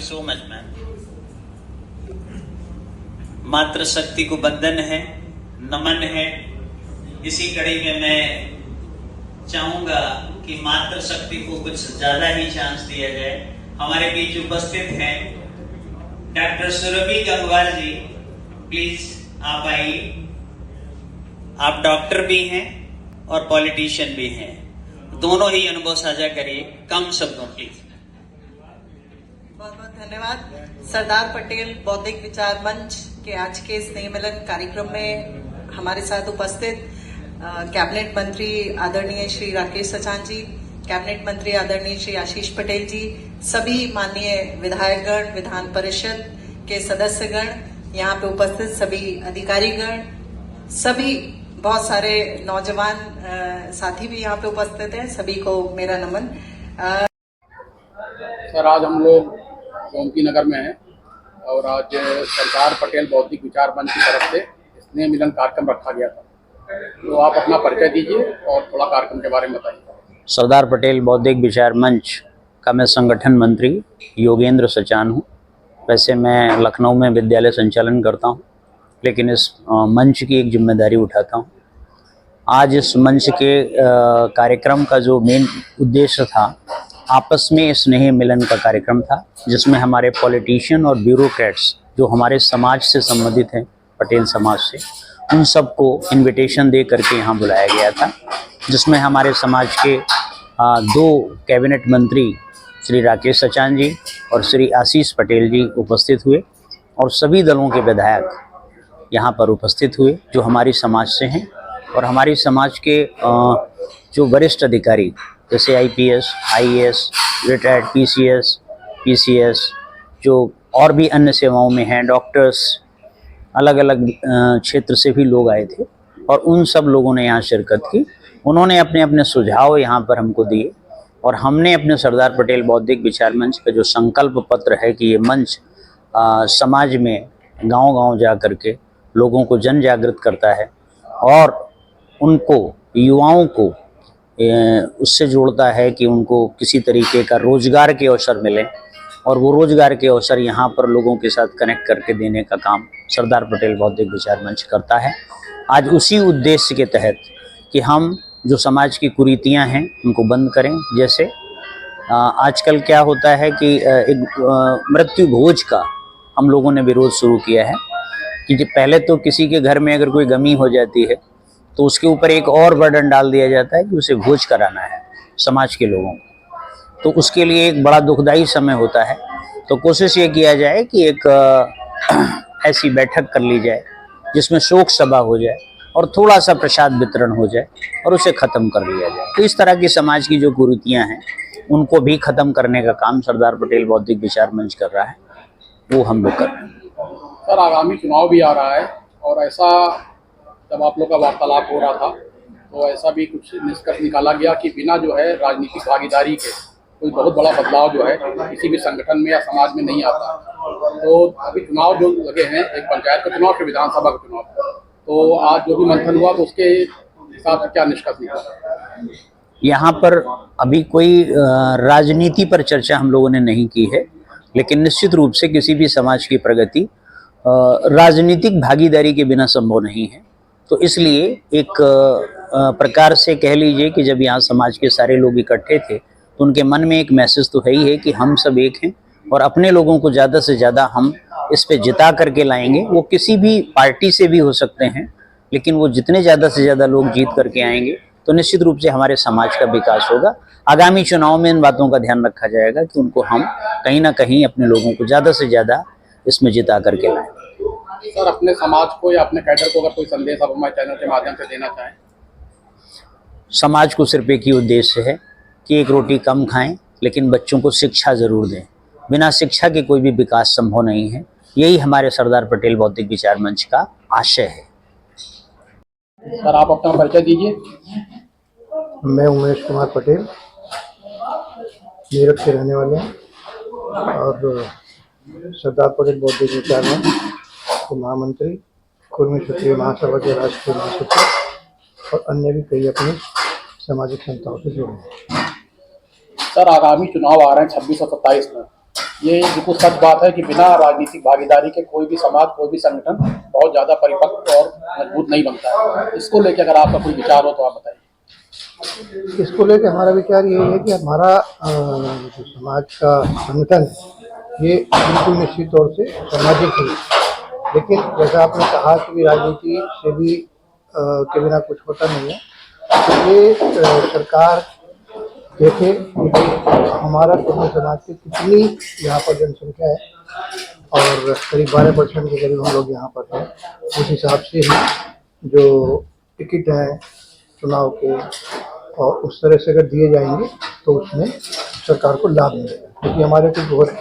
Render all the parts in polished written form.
You so much ma'am. मातृशक्ति को वंदन है, नमन है। इसी कड़ी में मैं चाहूंगा कि मातृशक्ति को कुछ ज्यादा ही चांस दिया जाए। हमारे बीच उपस्थित हैं डॉक्टर सुरभि गंगवार जी, प्लीज आप आइए। आप डॉक्टर भी हैं और पॉलिटिशियन भी हैं, दोनों ही अनुभव साझा करिए, कम शब्दों प्लीज। बहुत बहुत धन्यवाद। सरदार पटेल बौद्धिक विचार मंच के आज के स्नेह मिलन कार्यक्रम में हमारे साथ उपस्थित कैबिनेट मंत्री आदरणीय श्री राकेश सचान जी, कैबिनेट मंत्री आदरणीय श्री आशीष पटेल जी, सभी माननीय विधायकगण, विधान परिषद के सदस्यगण, यहाँ पे उपस्थित सभी अधिकारीगण, सभी बहुत सारे नौजवान साथी भी यहाँ पे उपस्थित हैं, सभी को मेरा नमन। सर, आज हम लोग गोमती नगर में हैं और आज सरदार पटेल बौद्धिक विचार मंच की तरफ से स्नेह मिलन कार्यक्रम रखा गया था। तो आप अपना परिचय दीजिए और थोड़ा कार्यक्रम के बारे में बताइए। सरदार पटेल बौद्धिक विचार मंच का मैं संगठन मंत्री योगेंद्र सचान हूँ। वैसे मैं लखनऊ में विद्यालय संचालन करता हूँ, लेकिन इस मंच की एक जिम्मेदारी उठाता हूँ। आज इस मंच के कार्यक्रम का जो मेन उद्देश्य था, आपस में स्नेह मिलन का कार्यक्रम था, जिसमें हमारे पॉलिटिशियन और ब्यूरोक्रेट्स जो हमारे समाज से संबंधित हैं, पटेल समाज से, उन सबको इनविटेशन दे करके यहाँ बुलाया गया था, जिसमें हमारे समाज के दो कैबिनेट मंत्री श्री राकेश सचान जी और श्री आशीष पटेल जी उपस्थित हुए और सभी दलों के विधायक यहाँ पर उपस्थित हुए जो हमारी समाज से हैं। और हमारी समाज के जो वरिष्ठ अधिकारी जैसे IPS, IAS, retired PCS, PCS, जो और भी अन्य सेवाओं में हैं, डॉक्टर्स, अलग अलग क्षेत्र से भी लोग आए थे और उन सब लोगों ने यहाँ शिरकत की। उन्होंने अपने अपने सुझाव यहाँ पर हमको दिए और हमने अपने सरदार पटेल बौद्धिक विचार मंच का जो संकल्प पत्र है कि ये मंच समाज में गांव-गांव जा कर के लोगों को जन जागृत करता है और उनको, युवाओं को उससे जोड़ता है कि उनको किसी तरीके का रोजगार के अवसर मिले और वो रोजगार के अवसर यहाँ पर लोगों के साथ कनेक्ट करके देने का काम सरदार पटेल बौद्धिक विचार मंच करता है। आज उसी उद्देश्य के तहत कि हम जो समाज की कुरीतियाँ हैं उनको बंद करें। जैसे आजकल क्या होता है कि एक मृत्यु भोज का हम लोगों ने विरोध शुरू किया है कि पहले तो किसी के घर में अगर कोई गमी हो जाती है तो उसके ऊपर एक और बर्डन डाल दिया जाता है कि उसे भोज कराना है समाज के लोगों को। तो उसके लिए एक बड़ा दुखदाई समय होता है। तो कोशिश ये किया जाए कि एक ऐसी बैठक कर ली जाए जिसमें शोक सभा हो जाए और थोड़ा सा प्रसाद वितरण हो जाए और उसे ख़त्म कर लिया जाए। तो इस तरह की समाज की जो कुरीतियाँ हैं उनको भी ख़त्म करने का काम सरदार पटेल बौद्धिक विचार मंच कर रहा है, वो हम लोग कर रहे हैं। सर, आगामी चुनाव भी आ रहा है और ऐसा जब आप लोग का वार्तालाप हो रहा था तो ऐसा भी कुछ निष्कर्ष निकाला गया कि बिना जो है राजनीतिक भागीदारी के कोई बहुत बड़ा बदलाव जो है किसी भी संगठन में या समाज में नहीं आता। तो अभी चुनाव जो लगे हैं, एक पंचायत का चुनाव, फिर विधानसभा का चुनाव, तो आज जो भी मंथन हुआ तो उसके हिसाब से क्या निष्कर्ष निकला? यहाँ पर अभी कोई राजनीति पर चर्चा हम लोगों ने नहीं की है, लेकिन निश्चित रूप से किसी भी समाज की प्रगति राजनीतिक भागीदारी के बिना संभव नहीं है। तो इसलिए एक प्रकार से कह लीजिए कि जब यहाँ समाज के सारे लोग इकट्ठे थे तो उनके मन में एक मैसेज तो है ही है कि हम सब एक हैं और अपने लोगों को ज़्यादा से ज़्यादा हम इस पे जिता करके लाएंगे। वो किसी भी पार्टी से भी हो सकते हैं, लेकिन वो जितने ज़्यादा से ज़्यादा लोग जीत करके आएंगे तो निश्चित रूप से हमारे समाज का विकास होगा। आगामी चुनाव में इन बातों का ध्यान रखा जाएगा कि उनको हम कहीं ना कहीं अपने लोगों को ज़्यादा से ज़्यादा इसमें जिता करके लाएं। सर, अपने समाज को या अपने कैडर को अगर कोई संदेश आप हमारे चैनल के माध्यम से देना चाहें? समाज को सिर्फ एक ही उद्देश्य है कि एक रोटी कम खाएं, लेकिन बच्चों को शिक्षा ज़रूर दें। बिना शिक्षा के कोई भी विकास संभव नहीं है। यही हमारे सरदार पटेल बौद्धिक विचार मंच का आशय है। सर, आप अपना परिचय दीजिए। मैं उमेश कुमार पटेल, मेरठ के रहने वाले हैं और सरदार पटेल बौद्धिक विचार मंच के महामंत्री, कुर्मी क्षेत्रीय महासभा के राष्ट्रीय महासचिव और अन्य भी कई अपनी सामाजिक संस्थाओं से जुड़े हैं। सर, आगामी चुनाव आ रहे हैं 26 और 27 में, ये बिल्कुल सच बात है कि बिना राजनीतिक भागीदारी के कोई भी समाज, कोई भी संगठन बहुत ज़्यादा परिपक्व और मजबूत नहीं बनता है। इसको लेकर अगर आपका कोई विचार हो तो आप बताइए। इसको लेकर हमारा विचार ये है कि हमारा जो समाज का संगठन है ये बिल्कुल निश्चित तौर से सामाजिक है, लेकिन जैसा आपने कहा कि राजनीति से भी के बिना कुछ होता नहीं है, तो ये सरकार देखे कि हमारा कुर्मी समाज की कितनी यहाँ पर जनसंख्या है और करीब 12% के करीब हम लोग यहाँ पर हैं। उस हिसाब से ही जो टिकट हैं चुनाव के और उस तरह से अगर दिए जाएंगे तो उसमें सरकार को लाभ मिलेगा, क्योंकि हमारे कुछ बहुत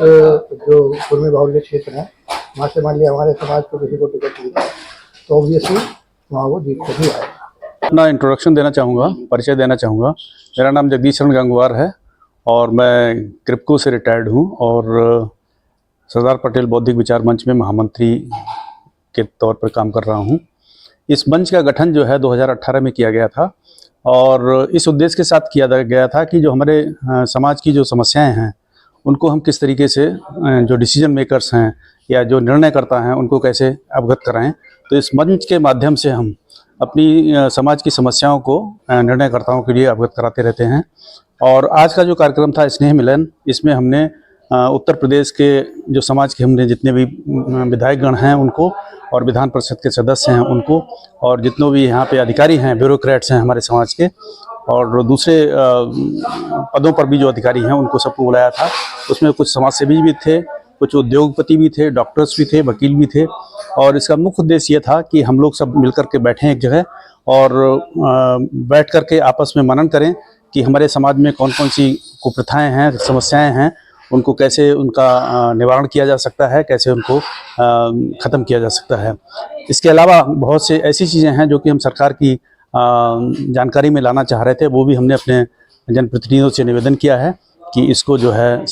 जो कुर्मी बाहुल्य क्षेत्र हैं वहाँ से मान लिया हमारे समाज को किसी को टिकट मिला तो ऑब्वियसली वहाँ वो जीत कर ही आएगा। अपना इंट्रोडक्शन देना चाहूँगा, परिचय देना चाहूँगा। मेरा नाम जगदीश चरण गंगवार है और मैं क्रिप्को से रिटायर्ड हूँ और सरदार पटेल बौद्धिक विचार मंच में महामंत्री के तौर पर काम कर रहा हूँ। इस मंच का गठन जो है 2018 में किया गया था और इस उद्देश्य के साथ किया गया था कि जो हमारे समाज की जो समस्याएं हैं उनको हम किस तरीके से जो डिसीजन मेकर्स हैं या जो निर्णयकर्ता हैं उनको कैसे अवगत कराएं। तो इस मंच के माध्यम से हम अपनी समाज की समस्याओं को निर्णयकर्ताओं के लिए अवगत कराते रहते हैं। और आज का जो कार्यक्रम था स्नेह मिलन, इसमें हमने उत्तर प्रदेश के जो समाज के हमने जितने भी विधायकगण हैं उनको और विधान परिषद के सदस्य हैं उनको और जितने भी यहाँ पे अधिकारी हैं, ब्यूरोक्रेट्स हैं हमारे समाज के और दूसरे पदों पर भी जो अधिकारी हैं उनको सबको बुलाया था। उसमें कुछ समाजसेवी भी थे, कुछ उद्योगपति भी थे, डॉक्टर्स भी थे, वकील भी थे और इसका मुख्य उद्देश्य ये था कि हम लोग सब मिलकर के बैठें एक जगह और बैठ कर के आपस में मनन करें कि हमारे समाज में कौन कौन सी कुप्रथाएं हैं, समस्याएं हैं, उनको कैसे उनका निवारण किया जा सकता है, कैसे उनको ख़त्म किया जा सकता है। इसके अलावा बहुत से ऐसी चीज़ें हैं जो कि हम सरकार की जानकारी में लाना चाह रहे थे, वो भी हमने अपने जनप्रतिनिधियों से निवेदन किया है कि इसको जो है